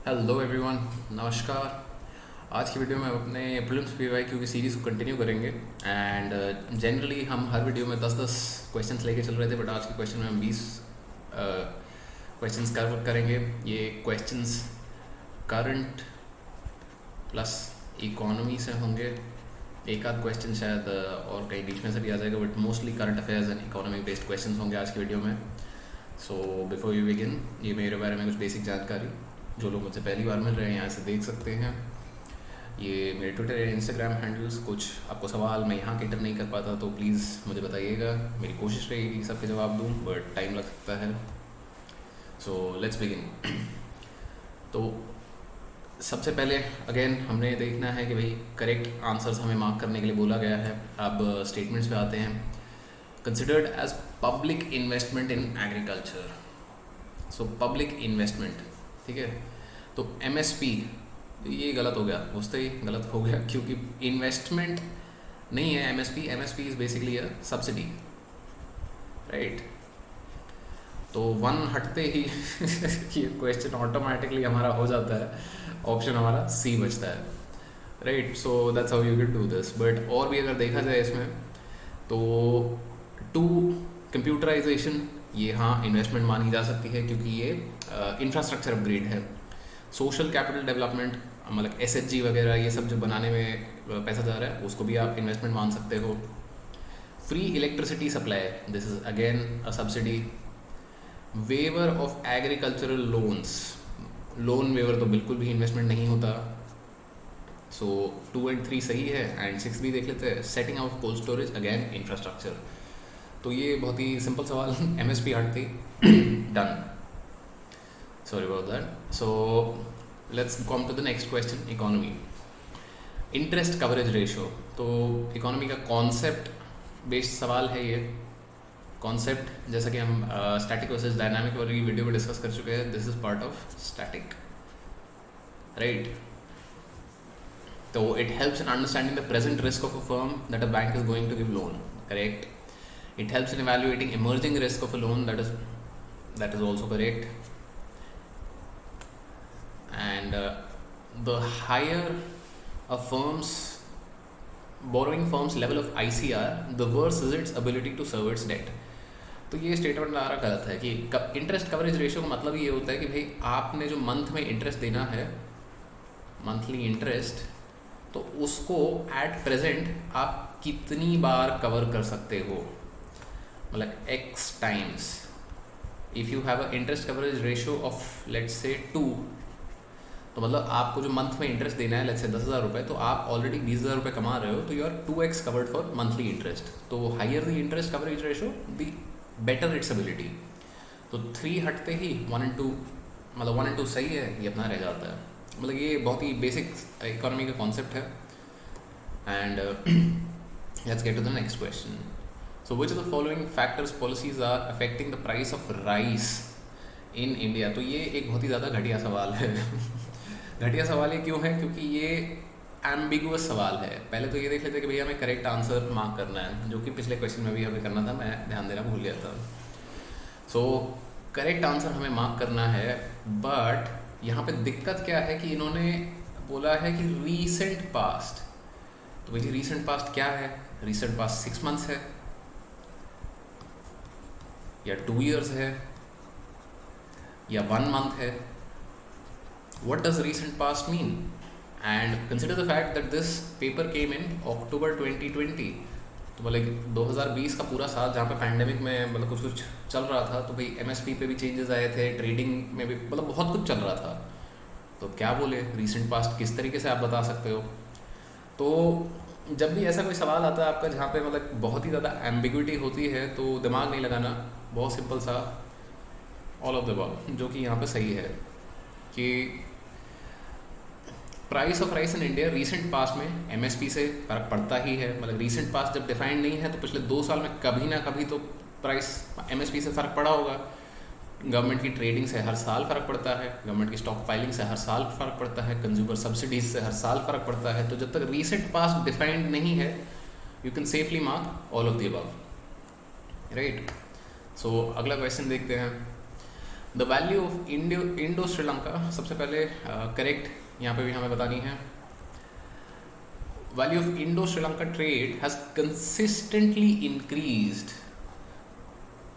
Hello everyone, नमस्कार। आज की वीडियो में हम अपने प्रीलिम्स पीवाईक्यू की सीरीज़ को कंटिन्यू करेंगे एंड जनरली हम हर वीडियो में 10-10 क्वेश्चंस लेके चल रहे थे, बट आज के क्वेश्चन में हम 20 क्वेश्चंस कवर करेंगे। ये क्वेश्चंस करंट प्लस इकोनॉमी से होंगे। एक आध क्वेश्चन शायद और कहीं बीच में से भी आ जाएगा, but mostly current affairs and economic based questions होंगे आज की वीडियो में। सो बिफोर यू बिगिन, ये मेरे बारे में कुछ बेसिक जानकारी जो लोग मुझसे पहली बार मिल रहे हैं यहाँ से देख सकते हैं। ये मेरे ट्विटर या इंस्टाग्राम हैंडल्स। कुछ आपको सवाल मैं यहाँ कैटर नहीं कर पाता तो प्लीज़ मुझे बताइएगा, मेरी कोशिश रहेगी सबके जवाब दूँ, बट टाइम लग सकता है। So let's begin. तो सबसे पहले अगेन हमने देखना है कि भाई करेक्ट आंसर्स हमें मार्क करने के लिए बोला गया है। अब स्टेटमेंट्स पे आते हैं। Considered as public investment in agriculture. So public investment, ठीक है। तो एमएसपी ये गलत हो गया, उससे ही गलत हो गया क्योंकि इन्वेस्टमेंट नहीं है MSP. MSP is basically a subsidy, right. तो वन हटते ही ये क्वेश्चन ऑटोमेटिकली हमारा हो जाता है, ऑप्शन हमारा सी बचता है, right. So that's how you can do this. But और भी अगर देखा जाए इसमें तो टू कंप्यूटराइजेशन, ये हाँ इन्वेस्टमेंट मानी जा सकती है क्योंकि ये इंफ्रास्ट्रक्चर अपग्रेड है। सोशल कैपिटल डेवलपमेंट, मतलब एसएचजी वगैरह ये सब जो बनाने में पैसा जा रहा है उसको भी आप इन्वेस्टमेंट मान सकते हो। Free electricity supply, this is again a subsidy. Waiver of agricultural loans, loan waiver तो बिल्कुल भी इन्वेस्टमेंट नहीं होता। सो 2 और 3 सही है एंड 6 भी देख लेते हैं। Setting of cold storage, again infrastructure. तो ये बहुत ही सिंपल सवाल, एमएसपी हटती डन, sorry about that. So let's come to the next question, economy. Interest coverage ratio, तो इकोनॉमी का कॉन्सेप्ट बेस्ड सवाल है ये। कॉन्सेप्ट जैसा कि हम स्टैटिक वर्सेस डायनामिक वाली वीडियो में डिस्कस कर चुके हैं, this is part of static, right. तो it helps in understanding the present risk of a firm that a bank is going to give loan, correct. It helps in evaluating emerging risk of a loan, that is also correct. And the higher a borrowing firm's level of ICR, the worse is its ability to serve its debt. तो ये statement हमारा गलत है कि interest coverage ratio का मतलब ये होता है कि भाई आपने जो मंथ में इंटरेस्ट देना है, मंथली इंटरेस्ट, तो उसको एट प्रेजेंट आप कितनी बार कवर कर सकते हो, मतलब x times. If you have a interest coverage ratio of let's say 2, तो मतलब आपको जो मंथ में इंटरेस्ट देना है लेट्स से 10,000 रुपये, तो आप ऑलरेडी 20,000 रुपये कमा रहे हो, तो you are 2x covered for monthly interest. तो higher the interest coverage ratio the better its ability. तो 3 हटते ही 1 and 2, मतलब 1 and 2 सही है, ये अपना रह जाता है। मतलब ये बहुत ही बेसिक इकोनॉमी का कॉन्सेप्ट है। And let's get to the next question. So which of the following factors policies are affecting the price of rice in India? तो ये एक बहुत ही ज़्यादा घटिया सवाल है। घटिया सवाल ये क्यों है? क्योंकि ये एम्बिगुअस सवाल है। पहले तो ये देख लेते कि भैया हमें करेक्ट आंसर मार्क करना है, जो कि पिछले क्वेश्चन में भी हमें करना था, मैं ध्यान देना भूल गया था। सो करेक्ट आंसर हमें मार्क करना है, बट यहाँ पे दिक्कत क्या है कि इन्होंने बोला है कि रीसेंट पास्ट। तो भाई रीसेंट पास्ट क्या है? रीसेंट पास्ट 6 मंथ्स है या 2 years है या 1 month है? What does recent past mean? And consider the fact that this paper came in October 2020, तो मतलब 2020 का पूरा साल जहाँ पे पैंडेमिक में मतलब कुछ चल रहा था, तो भाई एमएसपी पे भी चेंजेस आए थे, ट्रेडिंग में भी मतलब बहुत कुछ चल रहा था। तो क्या बोले रीसेंट पास्ट किस तरीके से आप बता सकते हो? तो जब भी ऐसा कोई सवाल आता है आपका जहाँ पे मतलब बहुत ही ज़्यादा एम्बिग्विटी होती है, तो दिमाग नहीं लगाना, बहुत सिंपल सा ऑल ऑफ द अबव, जो कि यहाँ पे सही है कि price of rice in India recent past में एमएसपी से फ़र्क पड़ता ही है। मतलब रीसेंट पास्ट जब डिफाइंड नहीं है तो पिछले 2 साल में कभी ना कभी तो प्राइस एमएसपी से फ़र्क पड़ा होगा। गवर्नमेंट की ट्रेडिंग से हर साल फ़र्क पड़ता है, गवर्नमेंट की स्टॉक फाइलिंग से हर साल फ़र्क पड़ता है, कंज्यूमर सब्सिडीज से हर साल फ़र्क पड़ता है। तो जब तक रीसेंट पास्ट डिफाइंड नहीं है, you can safely mark all of the above, right. So अगला क्वेश्चन देखते हैं। The value of Indo Sri Lanka, सबसे पहले करेक्ट यहाँ पे भी हमें बतानी है। Value of Indo Sri Lanka trade has consistently increased,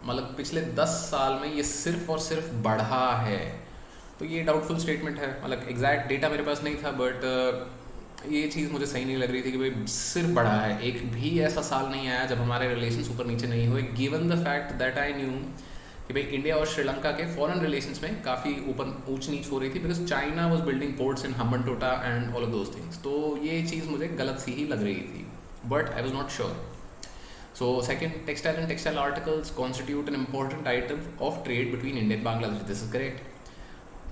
मतलब पिछले 10 साल में ये सिर्फ और सिर्फ बढ़ा है। तो ये डाउटफुल स्टेटमेंट है, मतलब एग्जैक्ट डेटा मेरे पास नहीं था, बट ये चीज़ मुझे सही नहीं लग रही थी कि भाई सिर्फ बढ़ा है। एक भी ऐसा साल नहीं आया जब हमारे रिलेशंस ऊपर नीचे नहीं हुए, given the fact that I knew कि भाई इंडिया और श्रीलंका के फॉरेन रिलेशंस में काफ़ी ऊपर ऊंच नीच हो रही थी, because China was building ports in Hambantota and all of those things. तो ये चीज़ मुझे गलत सी ही लग रही थी, but I was not sure. So second, textile and textile articles constitute an important item of trade between India and Bangladesh. This is correct.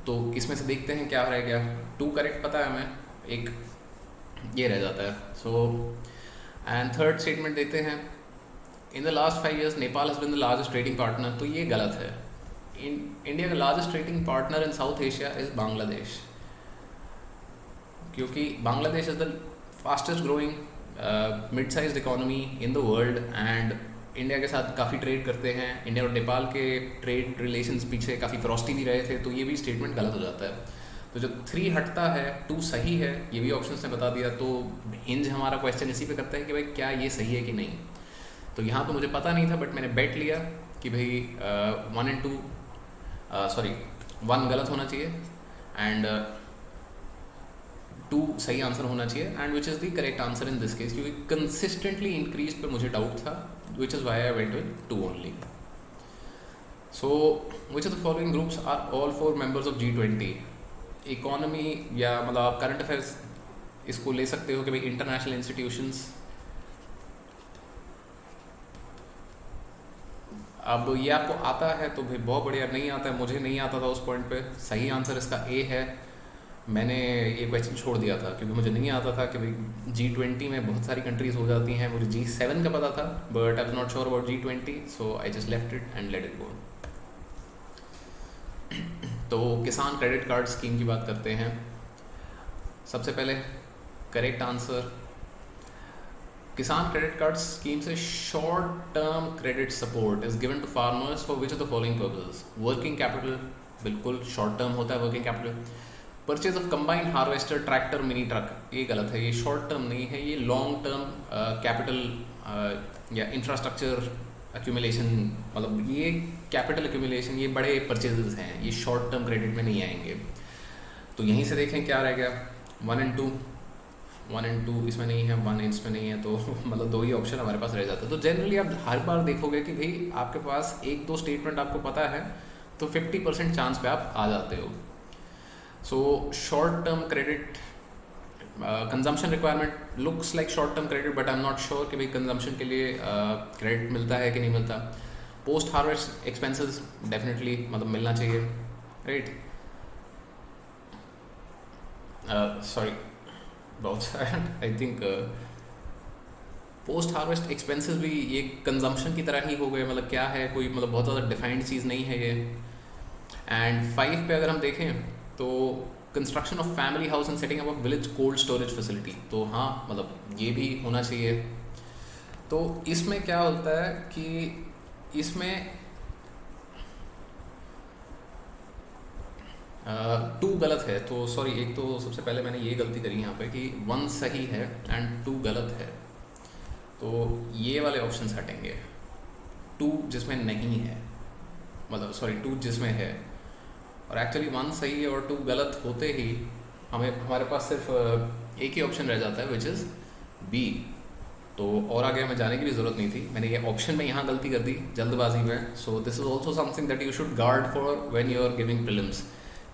तो इसमें से देखते हैं क्या रह गया। 2 करेक्ट पता है हमें, एक ये रह जाता है। सो एंड थर्ड स्टेटमेंट देते हैं, in the last 5 years Nepal has been the largest trading partner. तो ये गलत है। इंडिया का largest trading partner in South Asia is Bangladesh, क्योंकि Bangladesh is the fastest growing mid size economy in the world and India के साथ काफ़ी ट्रेड करते हैं। इंडिया और नेपाल के ट्रेड रिलेशंस पीछे काफ़ी फ्रॉस्टी भी रहे थे, तो ये भी स्टेटमेंट गलत हो जाता है। तो जब 3 हटता है 2 सही है, ये भी ऑप्शन ने बता दिया, तो हिंज हमारा क्वेश्चन इसी पे करता है कि भाई क्या ये सही है कि नहीं। तो यहाँ तो मुझे पता नहीं था, बट मैंने बेट लिया कि भाई 1 and 2 सॉरी 1 गलत होना चाहिए एंड 2 सही आंसर होना चाहिए, and which is the correct answer in this case, क्योंकि कंसिस्टेंटली इंक्रीज पे मुझे डाउट था, which is why I went with 2 only. So which of the following groups are all 4 members of G20? Economy या मतलब आप current affairs इसको ले सकते हो कि भाई इंटरनेशनल इंस्टीट्यूशंस। अब ये आपको आता है तो भाई बहुत बढ़िया, नहीं आता है, मुझे नहीं आता था उस पॉइंट पे। सही आंसर इसका ए है। मैंने ये क्वेश्चन छोड़ दिया था क्योंकि मुझे नहीं आता था कि भाई G20 में बहुत सारी कंट्रीज़ हो जाती हैं। मुझे G7 का पता था, but I was not sure about G20, so I just left it and let it go. तो किसान क्रेडिट कार्ड स्कीम की बात करते हैं। सबसे पहले करेक्ट आंसर, किसान क्रेडिट कार्ड स्कीम से short term credit support is given to farmers for which of the following purposes? Working capital, बिल्कुल शॉर्ट टर्म होता है working capital. Purchase of combined harvester, tractor, mini truck, ये गलत है, ये short term नहीं है, ये लॉन्ग टर्म कैपिटल या इंफ्रास्ट्रक्चर एक्यूमुलेशन, मतलब ये कैपिटल एक्यूमुलेशन, ये बड़े परचेजेस हैं, ये शॉर्ट टर्म क्रेडिट में नहीं आएंगे। तो यहीं से देखें क्या रह गया, 1 and 2 इसमें नहीं है, 1 इसमें नहीं है, तो मतलब 2 ही ऑप्शन हमारे पास रह जाता है। तो जनरली आप हर बार देखोगे कि भाई आपके पास 1-2 स्टेटमेंट आपको पता है तो 50% चांस पे आप आ जाते हो। So short term credit consumption requirement looks like short term credit, but I am not sure कि भाई कंजम्पशन के लिए क्रेडिट मिलता है कि नहीं मिलता। पोस्ट हार्वेस्ट एक्सपेंसेस डेफिनेटली मतलब मिलना चाहिए, राइट। सॉरी बहुत I think post harvest expenses भी ये कंजम्पशन की तरह ही हो गए, मतलब क्या है, कोई मतलब बहुत ज़्यादा डिफाइंड चीज़ नहीं है ये। एंड 5 पे अगर हम देखें तो construction of family house and setting up of village cold storage facility, तो हाँ मतलब ये भी होना चाहिए। तो इसमें क्या होता है कि इसमें 2 गलत है, तो सॉरी, एक तो सबसे पहले मैंने ये गलती करी यहाँ पे कि 1 सही है एंड 2 गलत है, तो ये वाले ऑप्शंस हटेंगे। 2 जिसमें नहीं है, मतलब सॉरी 2 जिसमें है, और एक्चुअली 1 सही है और 2 गलत होते ही हमारे पास सिर्फ एक ही ऑप्शन रह जाता है, विच इज़ बी। तो और आगे हमें जाने की भी ज़रूरत नहीं थी, मैंने ये ऑप्शन में यहाँ गलती कर दी जल्दबाजी में। So this is also something that you should guard for when you are giving prelims,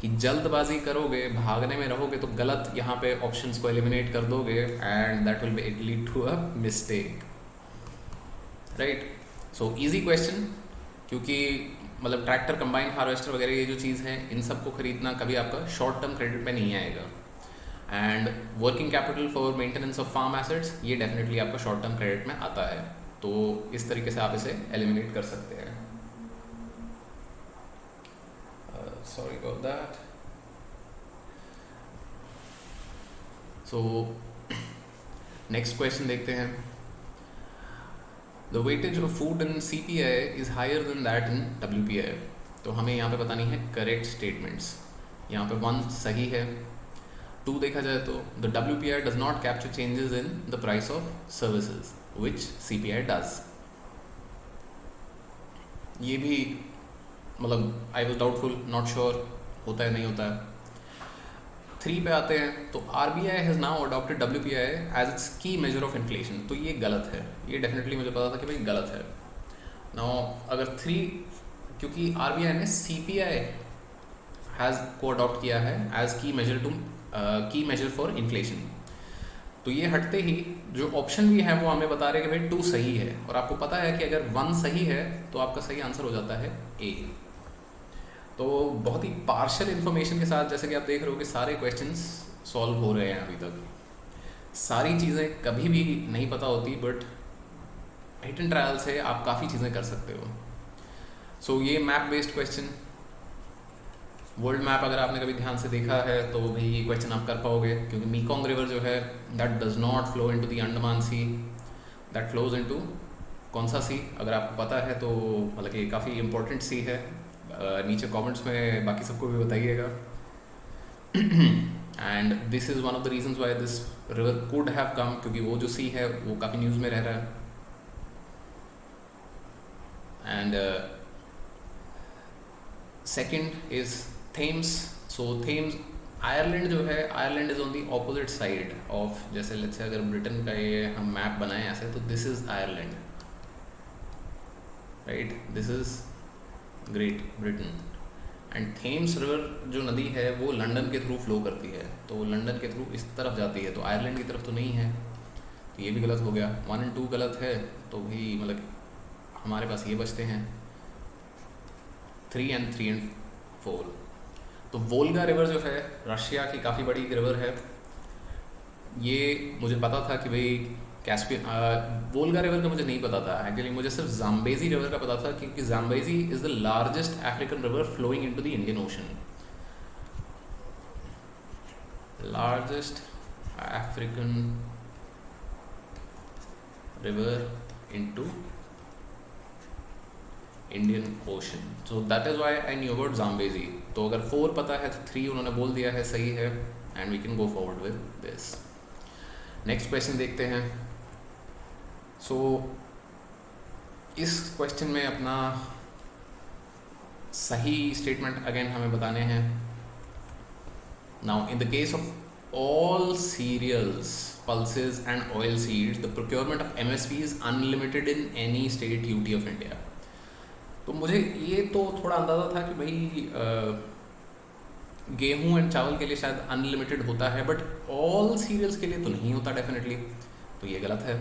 कि जल्दबाजी करोगे, भागने में रहोगे तो गलत यहाँ पे ऑप्शंस को एलिमिनेट कर दोगे and that will be lead to a mistake, right. So easy question, क्योंकि मतलब ट्रैक्टर, कंबाइन हार्वेस्टर वगैरह ये जो चीज़ है, इन सब को खरीदना कभी आपका शॉर्ट टर्म क्रेडिट में नहीं आएगा। And working capital for maintenance of farm assets, ये डेफिनेटली आपका शॉर्ट टर्म क्रेडिट में आता है। तो इस तरीके से आप इसे एलिमिनेट कर सकते हैं। Sorry about that. So next question देखते हैं। The weightage of food in CPI is higher than that in WPI. तो हमें यहाँ पे बतानी है करेक्ट स्टेटमेंट्स। यहाँ पे 1 सही है। 2 देखा जाए तो the WPI does not capture changes in the price of services which CPI does. ये भी मतलब I was doubtful, not sure होता है नहीं होता है। 3 पे आते हैं तो RBI has now adopted WPI as its key measure of inflation. तो ये गलत है, ये डेफिनेटली मुझे पता था कि भाई गलत है। नाउ अगर 3, क्योंकि RBI ने CPI हैज़ को अडॉप्ट किया है एज की मेजर फॉर इन्फ्लेशन, तो ये हटते ही जो ऑप्शन भी है वो हमें बता रहे हैं कि भाई 2 सही है। और आपको पता है कि अगर 1 सही है तो आपका सही आंसर हो जाता है A। तो बहुत ही पार्शियल इन्फॉर्मेशन के साथ जैसे कि आप देख रहे हो कि सारे क्वेश्चंस सॉल्व हो रहे हैं अभी तक। सारी चीज़ें कभी भी नहीं पता होती, बट हिट एंड ट्रायल से आप काफ़ी चीज़ें कर सकते हो। सो ये map based question, world map अगर आपने कभी ध्यान से देखा है तो भाई ये क्वेश्चन आप कर पाओगे, क्योंकि मीकोंग रिवर जो है that does not flow into the Andaman sea, that flows into कौन सा सी, अगर आपको पता है तो मतलब कि काफ़ी इंपॉर्टेंट सी है। नीचे कमेंट्स में बाकी सबको भी बताइएगा। And this is one of the reasons why this river could have come, क्योंकि वो जो सी है वो काफ़ी न्यूज़ में रह रहा है। And second is Thames. So Thames, Ireland जो है, Ireland is on the opposite side of, जैसे लेट्स से अगर ब्रिटेन का ये हम मैप बनाएं ऐसे, तो this is Ireland, right, this is great Britain. And Thames river जो नदी है वो लंदन के थ्रू फ्लो करती है, तो वो लंदन के थ्रू इस तरफ जाती है, तो आयरलैंड की तरफ तो नहीं है, तो ये भी गलत हो गया। 1 और 2 गलत है, तो भी मतलब हमारे पास ये बचते हैं 3 और 4। तो वोल्गा रिवर जो है रशिया की काफ़ी बड़ी रिवर है, ये मुझे पता था कि भाई कैस्पियन, वोल्गा रिवर का मुझे नहीं पता था एक्चुअली, मुझे सिर्फ जाम्बेजी रिवर का पता था, क्योंकि Zambezi is the largest African river flowing into the Indian Ocean, largest African river into Indian Ocean, so that is why I knew about Zambezi. तो अगर 4 पता है तो 3 उन्होंने बोल दिया है सही है, and we can go forward with this. Next question देखते हैं। सो इस क्वेश्चन में अपना सही स्टेटमेंट अगेन हमें बताने हैं। Now in the case of all cereals, pulses and oil seeds, the procurement of MSP is unlimited in any state UT of India। तो मुझे ये तो थोड़ा अंदाज़ा था कि भाई गेहूँ एंड चावल के लिए शायद अनलिमिटेड होता है, बट ऑल सीरियल्स के लिए तो नहीं होता डेफिनेटली, तो ये गलत है।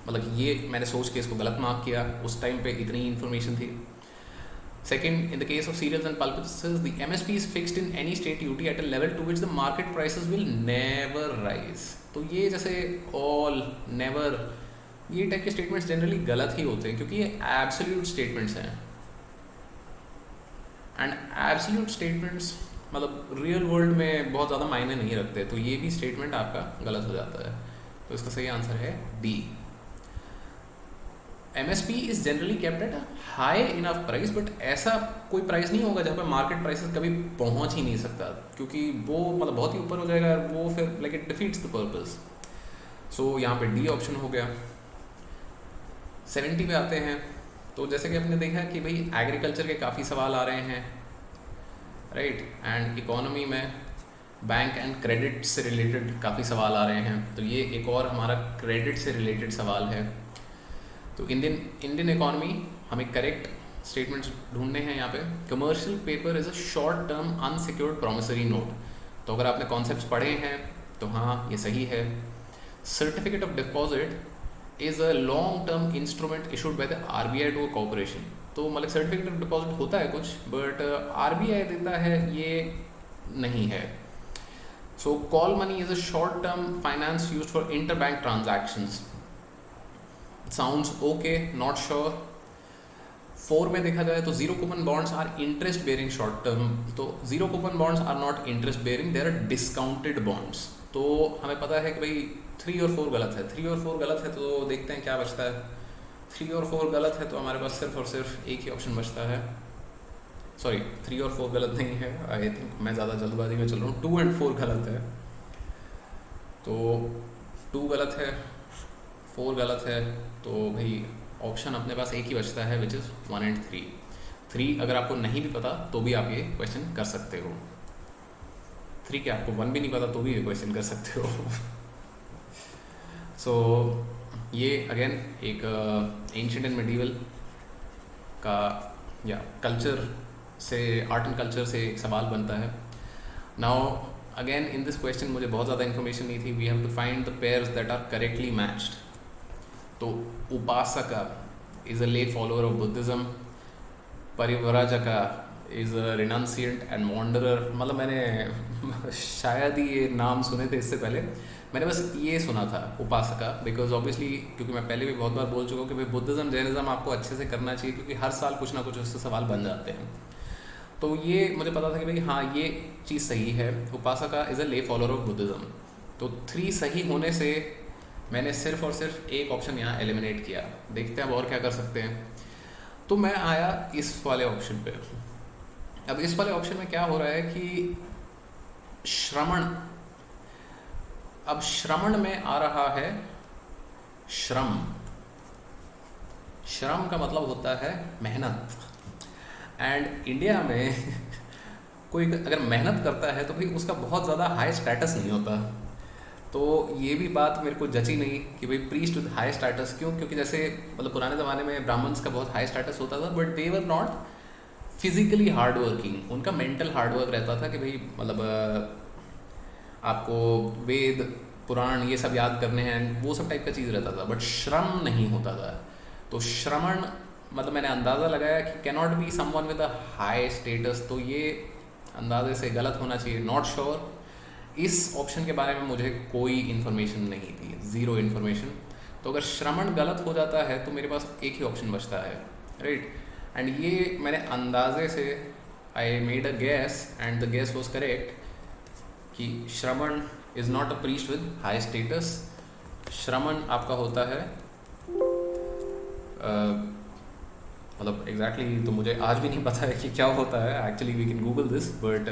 मतलब ये मैंने सोच के इसको गलत मार्क किया, उस टाइम पे इतनी इन्फॉर्मेशन थी। Second, in the case of cereals and pulses the MSP is fixed in any state UT at a level to which the market prices will never rise. तो ये जैसे ऑल, नेवर, ये type के statements generally गलत ही होते हैं, क्योंकि ये एब्सोल्यूट स्टेटमेंट्स हैं, एंड एब्सोल्यूट स्टेटमेंट्स मतलब रियल वर्ल्ड में बहुत ज़्यादा मायने नहीं रखते, तो ये भी स्टेटमेंट आपका गलत हो जाता है। तो इसका सही आंसर है D। MSP is generally kept at high enough price, but ऐसा कोई प्राइस नहीं होगा जहाँ पे मार्केट प्राइसेस कभी पहुँच ही नहीं सकता, क्योंकि वो मतलब बहुत ही ऊपर हो जाएगा, वो फिर like it defeats the purpose. So यहाँ पे D ऑप्शन हो गया। 70 पे आते हैं। तो जैसे कि आपने देखा कि भाई एग्रीकल्चर के काफ़ी सवाल आ रहे हैं, राइट, एंड इकोनॉमी में बैंक एंड क्रेडिट से रिलेटेड काफ़ी सवाल आ रहे हैं, तो ये एक और हमारा क्रेडिट से रिलेटेड सवाल है। तो इंडियन इकोनॉमी हमें करेक्ट स्टेटमेंट्स ढूंढने हैं यहाँ पे। Commercial paper is a short term unsecured promissory note, तो अगर आपने कॉन्सेप्ट्स पढ़े हैं तो हाँ ये सही है। Certificate of deposit is a long term instrument issued by the RBI to a corporation, तो मतलब सर्टिफिकेट ऑफ डिपॉजिट होता है कुछ, बट RBI देता है, ये नहीं है। So call money is a short term finance used for inter bank transactions, sounds okay, not sure. 4 में देखा जाए तो zero coupon bonds are interest bearing short term, तो zero coupon bonds are not interest bearing, they are discounted bonds. तो हमें पता है कि भाई 3 और 4 गलत है, 3 और 4 गलत है, तो देखते हैं क्या बचता है। 3 और 4 गलत है, तो हमारे पास सिर्फ और सिर्फ एक ही ऑप्शन बचता है, सॉरी 3 और 4 गलत नहीं है, आई थिंक मैं ज़्यादा जल्दबाजी में चल रहा हूँ, 2 एंड 4 गलत है। तो 2 गलत है, 4 गलत है, तो भाई ऑप्शन अपने पास एक ही बचता है विच इज़ 1 एंड 3। 3 अगर आपको नहीं भी पता तो भी आप ये क्वेश्चन कर सकते हो। 3 क्या आपको 1 भी नहीं पता तो भी ये क्वेश्चन कर सकते हो। सो ये अगेन एक एंशिएंट एंड मिडीवल का या कल्चर से, आर्ट एंड कल्चर से एक सवाल बनता है। Now again in this question मुझे बहुत ज़्यादा इन्फॉर्मेशन नहीं थी। We have to find the pairs that are correctly matched. तो upasaka is a lay follower of Buddhism, parivrajaka is a renunciant and wanderer. मतलब मैंने शायद ही ये नाम सुने थे इससे पहले, मैंने बस ये सुना था उपासका, बिकॉज ऑब्वियसली क्योंकि मैं पहले भी बहुत बार बोल चुका हूँ कि भाई बुद्धिज़्म जैनिज़्म आपको अच्छे से करना चाहिए, क्योंकि हर साल कुछ ना कुछ उससे सवाल बन जाते हैं। तो ये मुझे पता था कि भाई हाँ ये चीज़ सही है, उपासका is a lay follower of Buddhism. तो 3 सही होने से मैंने सिर्फ और सिर्फ एक ऑप्शन यहाँ एलिमिनेट किया। देखते हैं अब और क्या कर सकते हैं। तो मैं आया इस वाले ऑप्शन पे। अब इस वाले ऑप्शन में क्या हो रहा है कि श्रमण, अब श्रमण में आ रहा है श्रम। श्रम का मतलब होता है मेहनत। एंड इंडिया में कोई अगर मेहनत करता है तो भाई उसका बहुत ज़्यादा हाई स्टेटस नहीं होता। तो ये भी बात मेरे को जची नहीं कि भाई प्रीस्ट विद हाई स्टेटस क्यों, क्योंकि जैसे मतलब पुराने ज़माने में ब्राह्मण्स का बहुत हाई स्टेटस होता था, but they were not physically hard working. उनका मेंटल हार्ड वर्क रहता था कि भाई मतलब आपको वेद पुराण ये सब याद करने हैं, वो सब टाइप का चीज़ रहता था, बट श्रम नहीं होता था। तो श्रमण मतलब मैंने अंदाज़ा लगाया कि can not be someone with a high status, तो ये अंदाजे से गलत होना चाहिए। Not sure. इस ऑप्शन के बारे में मुझे कोई इन्फॉर्मेशन नहीं थी, ज़ीरो इन्फॉर्मेशन। तो अगर श्रमण गलत हो जाता है तो मेरे पास एक ही ऑप्शन बचता है, राइट। एंड ये मैंने अंदाजे से I made a gas and the gas was correct कि श्रमण is not a priest with high status. श्रमण आपका होता है मतलब एग्जैक्टली तो मुझे आज भी नहीं पता है कि क्या होता है। Actually we can Google this, but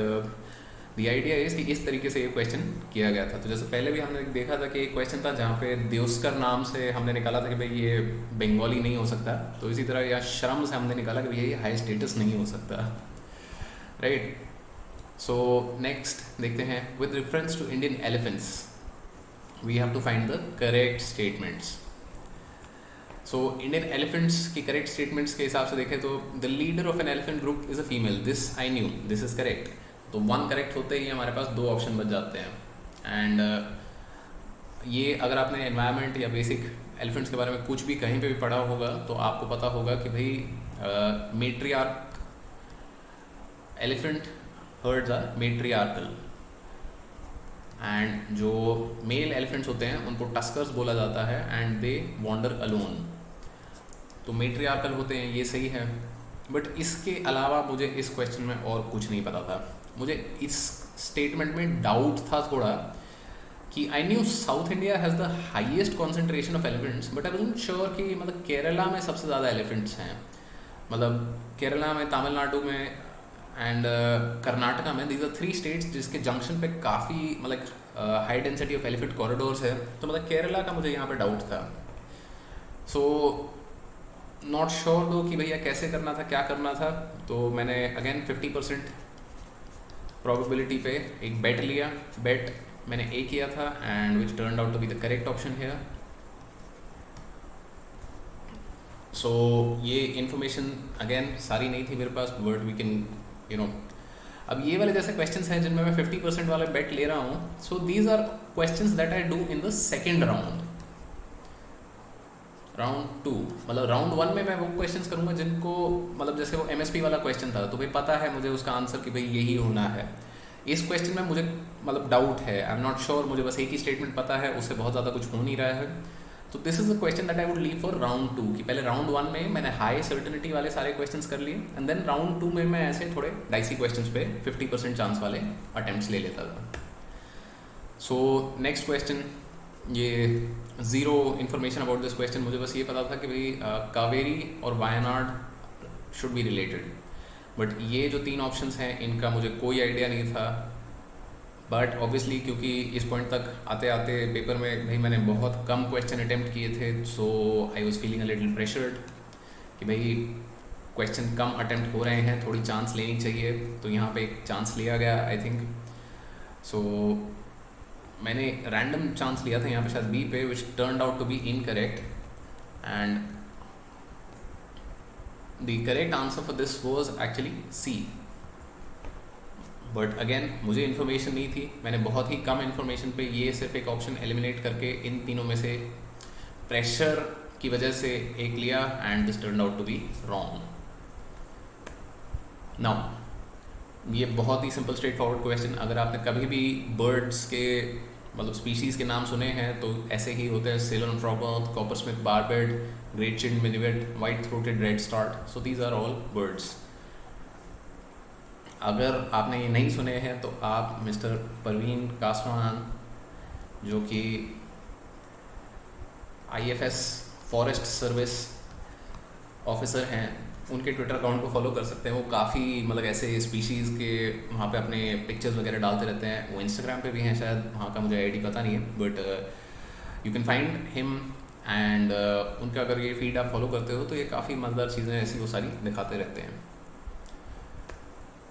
the idea is कि इस तरीके से ये क्वेश्चन किया गया था। तो जैसे पहले भी हमने देखा था कि एक क्वेश्चन था जहाँ पे देवस्कर नाम से हमने निकाला था कि भाई ये बंगाली नहीं हो सकता, तो इसी तरह या श्रम से हमने निकाला कि भाई ये हाई स्टेटस नहीं हो सकता, राइट। सो नेक्स्ट देखते हैं, with reference to Indian elephants we have to find the correct statements. So Indian elephants की करेक्ट स्टेटमेंट्स के हिसाब से देखें तो the leader of an elephant group is a female, this I knew, this is correct. तो 1 correct होते ही हमारे पास 2 option बच जाते हैं। एंड ये अगर आपने एनवायरनमेंट या बेसिक एलिफेंट्स के बारे में कुछ भी कहीं पे भी पढ़ा होगा तो आपको पता होगा कि भाई matriarch elephant herds are matriarchal, and जो मेल एलिफेंट्स होते हैं उनको टस्कर्स बोला जाता है एंड दे वॉन्डर अलोन। तो मेट्रियार्कल होते हैं, ये सही है। बट इसके अलावा मुझे इस क्वेश्चन में और कुछ नहीं पता था। मुझे इस स्टेटमेंट में डाउट था थोड़ा कि I knew south India has the highest concentration of elephants, but I wasn't sure कि मतलब केरला में सबसे ज़्यादा एलिफेंट्स हैं। मतलब केरला में, तमिलनाडु में एंड कर्नाटका में, दीज आर 3 स्टेट्स जिसके जंक्शन पे काफ़ी मतलब high density of elephant corridors है। तो मतलब केरला का मुझे यहाँ पे डाउट था। सो नॉट श्योर दो कि भैया कैसे करना था, क्या करना था। तो मैंने अगेन 50% प्रोबेबिलिटी पे एक बेट लिया। बेट मैंने ए किया था and which turned out to be the correct option here. So ये इन्फॉर्मेशन अगेन सारी नहीं थी मेरे पास, but we can you know. अब ये वाले जैसे क्वेश्चंस हैं जिनमें मैं 50% वाले बेट ले रहा हूँ। So these are questions that I do in the second round, round 2। मतलब राउंड 1 में मैं वो क्वेश्चंस करूँगा जिनको मतलब जैसे वो MSP वाला क्वेश्चन था तो भाई पता है मुझे उसका आंसर कि भाई यही होना है। इस क्वेश्चन में मुझे मतलब डाउट है, आई एम नॉट श्योर, मुझे बस एक ही स्टेटमेंट पता है, उससे बहुत ज़्यादा कुछ हो नहीं रहा है। तो this is a question that I would leave for round 2 कि पहले राउंड 1 में मैंने हाई सर्टेनिटी वाले सारे क्वेश्चंस कर लिए एंड देन राउंड 2 में मैं ऐसे थोड़े डाइसी क्वेश्चंस पे 50% चांस वाले अटेम्प्ट्स ले लेता था। सो नेक्स्ट क्वेश्चन, ये zero information about this question, मुझे बस ये पता था कि भाई कावेरी और Wayanad should be related. But ये जो 3 ऑप्शंस हैं इनका मुझे कोई आइडिया नहीं था। बट ऑब्वियसली क्योंकि इस पॉइंट तक आते आते पेपर में भाई मैंने बहुत कम क्वेश्चन अटेम्प्ट किए थे, so I was feeling a little pressured कि भाई क्वेश्चन कम अटेम्प्ट हो रहे हैं, थोड़ी चांस लेनी चाहिए। तो यहाँ पे एक चांस लिया गया आई थिंक। सो मैंने रैंडम चांस लिया था यहाँ पे शायद बी पे, which turned out to be incorrect, and the correct answer for this was actually C. But again मुझे इन्फॉर्मेशन नहीं थी, मैंने बहुत ही कम इन्फॉर्मेशन पे ये सिर्फ एक ऑप्शन एलिमिनेट करके इन तीनों में से प्रेशर की वजह से एक लिया, and this turned out to be wrong. Now ये बहुत ही सिंपल स्ट्रेट फॉरवर्ड क्वेश्चन, अगर आपने कभी भी बर्ड्स के मतलब स्पीशीज़ के नाम सुने हैं तो ऐसे ही होते हैं: Ceylon frogmouth, coppersmith barbet, great chinned minivet, white throated redstart. So these are all birds. अगर आपने ये नहीं सुने हैं तो आप मिस्टर परवीन कासवान, जो कि IFS फॉरेस्ट सर्विस ऑफिसर हैं, उनके ट्विटर अकाउंट को फॉलो कर सकते हैं। वो काफ़ी मतलब ऐसे स्पीशीज़ के वहाँ पे अपने पिक्चर्स वगैरह डालते रहते हैं। वो इंस्टाग्राम पे भी हैं शायद, वहाँ का मुझे आईडी पता नहीं है, but you can find him, and उनका अगर ये फीड आप फॉलो करते हो तो ये काफ़ी मज़ेदार चीज़ें ऐसी वो सारी दिखाते रहते हैं।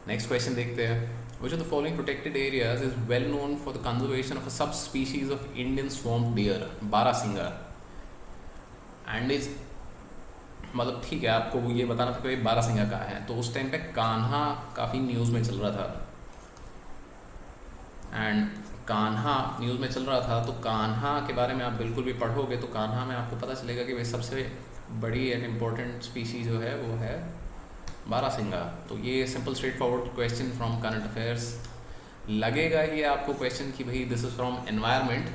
नेक्स्ट क्वेश्चन देखते हैं। Which of the following protected areas is well known for the conservation of a subspecies of Indian swamp deer, barasingha, and is मतलब ठीक है, आपको ये बताना था कि बारासिंगा कहाँ है। तो उस टाइम पे कान्हा काफ़ी न्यूज़ में चल रहा था, एंड कान्हा न्यूज़ में चल रहा था तो कान्हा के बारे में आप बिल्कुल भी पढ़ोगे तो कान्हा में आपको पता चलेगा कि भाई सबसे बड़ी एंड इम्पोर्टेंट स्पीशीज जो है वो है बारासिंगा। तो ये simple straightforward question from current affairs लगेगा ये आपको क्वेश्चन कि भाई this is from environment,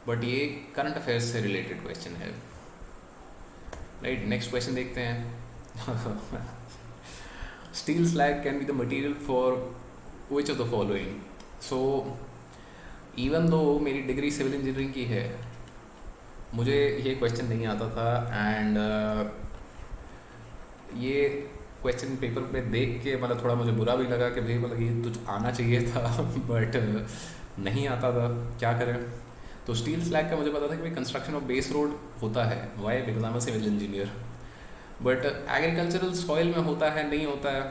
but ये करंट अफेयर्स से रिलेटेड क्वेश्चन है, राइट। नेक्स्ट क्वेश्चन देखते हैं। Steel slag can be the material for which of the following. So even though मेरी डिग्री सिविल इंजीनियरिंग की है, मुझे ये क्वेश्चन नहीं आता था, एंड ये क्वेश्चन पेपर पे देख के मतलब थोड़ा मुझे बुरा भी लगा कि भाई मतलब ये तुझ आना चाहिए था, बट नहीं आता था, क्या करें। तो स्टील स्लैग का मुझे पता था कि भाई कंस्ट्रक्शन ऑफ बेस रोड होता है, why because I am a civil engineer, but agricultural soil में होता है नहीं होता है,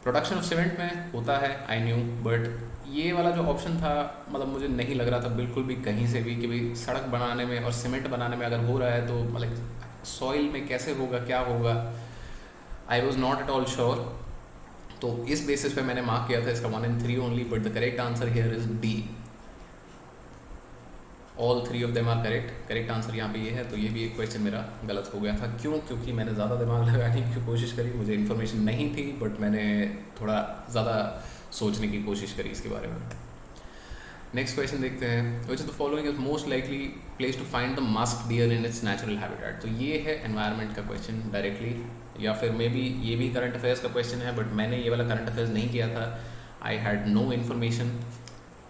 प्रोडक्शन ऑफ सीमेंट में होता है, आई न्यू, बट ये वाला जो ऑप्शन था मतलब मुझे नहीं लग रहा था बिल्कुल भी कहीं से भी कि भाई सड़क बनाने में और सीमेंट बनाने में अगर हो रहा है तो मतलब सॉइल में कैसे होगा, क्या होगा, I was not at all sure. तो इस बेसिस पे मैंने मार्क किया था इसका 1 and 3 only, but the correct answer here is D. All 3 of them are correct. Correct answer यहाँ पे ये है, तो ये भी एक क्वेश्चन मेरा गलत हो गया था। क्यों? क्योंकि मैंने ज़्यादा दिमाग लगाने की कोशिश करी, मुझे इन्फॉर्मेशन नहीं थी, बट मैंने थोड़ा ज़्यादा सोचने की कोशिश करी इसके बारे में। नेक्स्ट क्वेश्चन देखते हैं। Which of the following is most likely place to find the musk deer in its natural habitat. तो ये है एनवायरनमेंट का क्वेश्चन डायरेक्टली, या फिर मे बी ये भी करंट अफेयर्स का क्वेश्चन है, बट मैंने ये वाला करंट अफेयर्स नहीं किया था। आई हैड नो इन्फॉर्मेशन,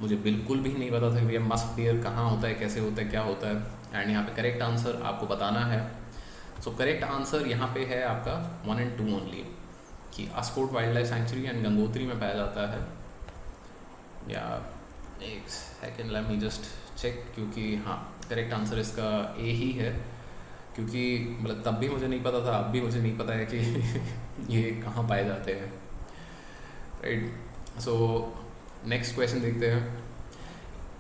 मुझे बिल्कुल भी नहीं पता था कि भैया मस्क डियर कहाँ होता है, कैसे होता है, क्या होता है, एंड यहाँ पे करेक्ट आंसर आपको बताना है। सो करेक्ट आंसर यहाँ पे है आपका 1 and 2 ओनली, कि Askot wildlife sanctuary and Gangotri में पाया जाता है। या एक second, let me just check, क्योंकि हाँ करेक्ट आंसर इसका ए ही है, क्योंकि मतलब तब भी मुझे नहीं पता था, अब भी मुझे नहीं पता है कि ये कहाँ पाए जाते हैं, राइट। सो नेक्स्ट क्वेश्चन देखते हैं।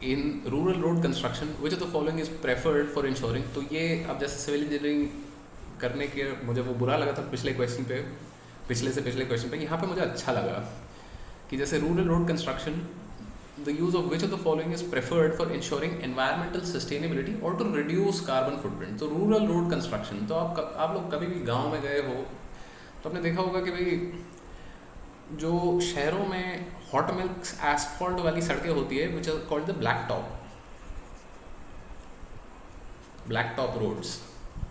In rural road construction which of the following is preferred for ensuring. तो ये अब जैसे सिविल इंजीनियरिंग करने के मुझे वो बुरा लगा था पिछले क्वेश्चन पे, पिछले से पिछले क्वेश्चन पे, यहाँ पे मुझे अच्छा लगा कि जैसे rural road construction the use of which of the following is preferred for ensuring environmental sustainability or to reduce carbon footprint। तो रूरल रोड कंस्ट्रक्शन, तो आप लोग कभी भी गांव में गए हो तो आपने देखा होगा कि भाई जो शहरों में हॉट मिल्क एसफॉल्ट वाली सड़कें होती है which are called the black top roads,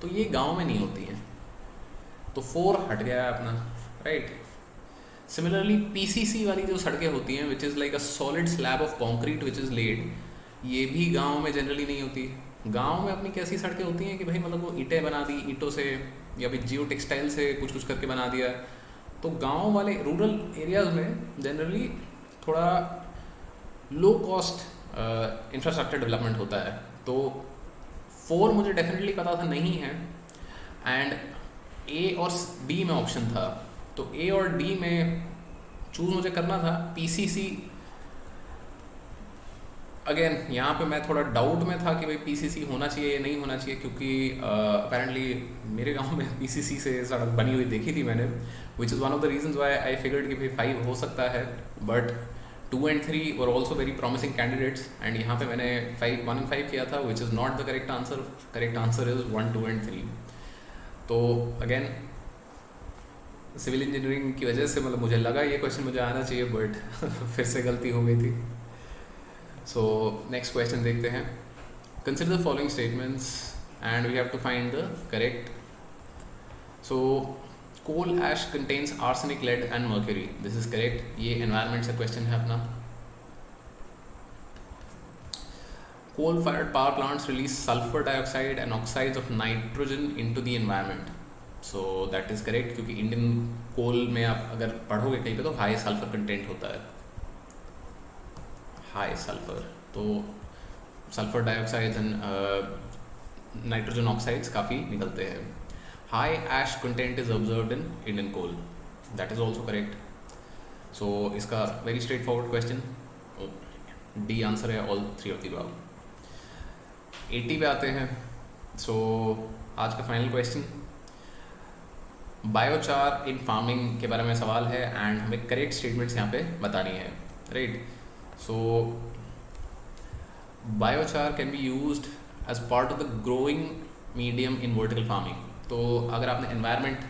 तो ये गांव में नहीं होती हैं, तो 4 हट गया है अपना, राइट। सिमिलरली PCC वाली जो सड़कें होती हैं which is like a solid slab of concrete which is laid, ये भी गांव में जनरली नहीं होती। गांव में अपनी कैसी सड़कें होती हैं कि भाई मतलब वो ईंटें बना दी, ईंटों से या फिर जियो टेक्सटाइल से कुछ कुछ करके बना दिया, तो गांव वाले रूरल एरियाज़ में जनरली थोड़ा लो कॉस्ट इंफ्रास्ट्रक्चर डेवलपमेंट होता है। तो 4 मुझे डेफिनेटली पता था नहीं है, एंड ए और डी में ऑप्शन था। तो ए और डी में चूज़ मुझे करना था। पीसीसी अगेन यहाँ पे मैं थोड़ा डाउट में था कि भाई पीसीसी होना चाहिए या नहीं होना चाहिए, क्योंकि अपेरेंटली मेरे गांव में पीसीसी से सड़क बनी हुई देखी थी मैंने, which is one of the reasons why I figured कि भाई 5 हो सकता है। But 2 and 3 were also very promising candidates, and यहाँ पे मैंने 1 and 5 किया था, which is not the correct answer. Correct answer is 1, 2 and 3। तो अगेन सिविल इंजीनियरिंग की वजह से मतलब मुझे लगा ये क्वेश्चन मुझे आना चाहिए, बट फिर से गलती हो गई थी। सो नेक्स्ट क्वेश्चन देखते हैं। Consider the following statements and we have to find the correct. So coal ash contains arsenic, lead and mercury, this is correct. ये एनवायरमेंट से क्वेश्चन है अपना। Coal fired power plants release sulphur dioxide and oxides of nitrogen into the environment, so that is correct, क्योंकि Indian coal में आप अगर पढ़ोगे कहीं पे तो हाई सल्फर कंटेंट होता है, हाई सल्फर। तो sulphur dioxides and nitrogen oxides काफ़ी निकलते हैं। High ash content is observed in Indian coal, that is also correct. So इसका very straightforward question, D answer है ऑल 3 ऑफ द अबव। 80 पे आते हैं। सो आज का final question, biochar in farming के बारे में सवाल है, एंड हमें करेक्ट स्टेटमेंट्स यहाँ पे बतानी है, right. So biochar can be used as part of the growing medium in vertical farming. तो अगर आपने एनवायरनमेंट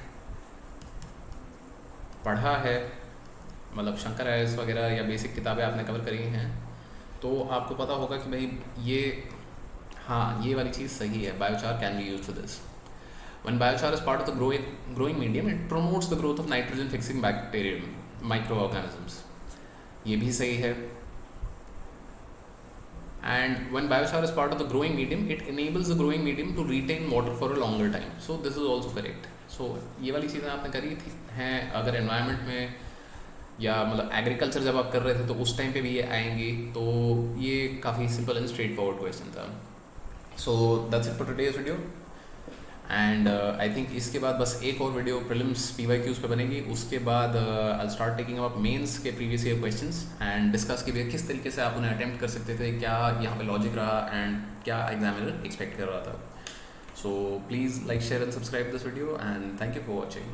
पढ़ा है, मतलब शंकर आयस वगैरह या बेसिक किताबें आपने कवर करी हैं, तो आपको पता होगा कि भाई ये, हाँ ये वाली चीज़ सही है, biochar can be used for this. When biochar is part of the growing medium, it promotes the growth of nitrogen fixing bacterium, microorganisms. ये भी सही है। And when biochar is part of the growing medium, it enables the growing medium to retain water for a longer time. So this is also correct. So ये वाली चीज़ें आपने करी थी हैं अगर environment में, या मतलब एग्रीकल्चर जब आप कर रहे थे तो उस टाइम पे भी ये आएंगी। तो ये काफ़ी simple and straight forward question था। So that's it for today's video. And I think इसके बाद बस एक और वीडियो प्रीलिम्स PYQs पे बनेगी। उसके बाद I start taking up mains के previous year questions and discuss की किस तरीके से आप उन्हें अटेम्प्ट कर सकते थे, क्या यहाँ पे लॉजिक रहा एंड क्या एग्जामिनर एक्सपेक्ट कर रहा था। So please like, share and subscribe this video, and thank you for watching.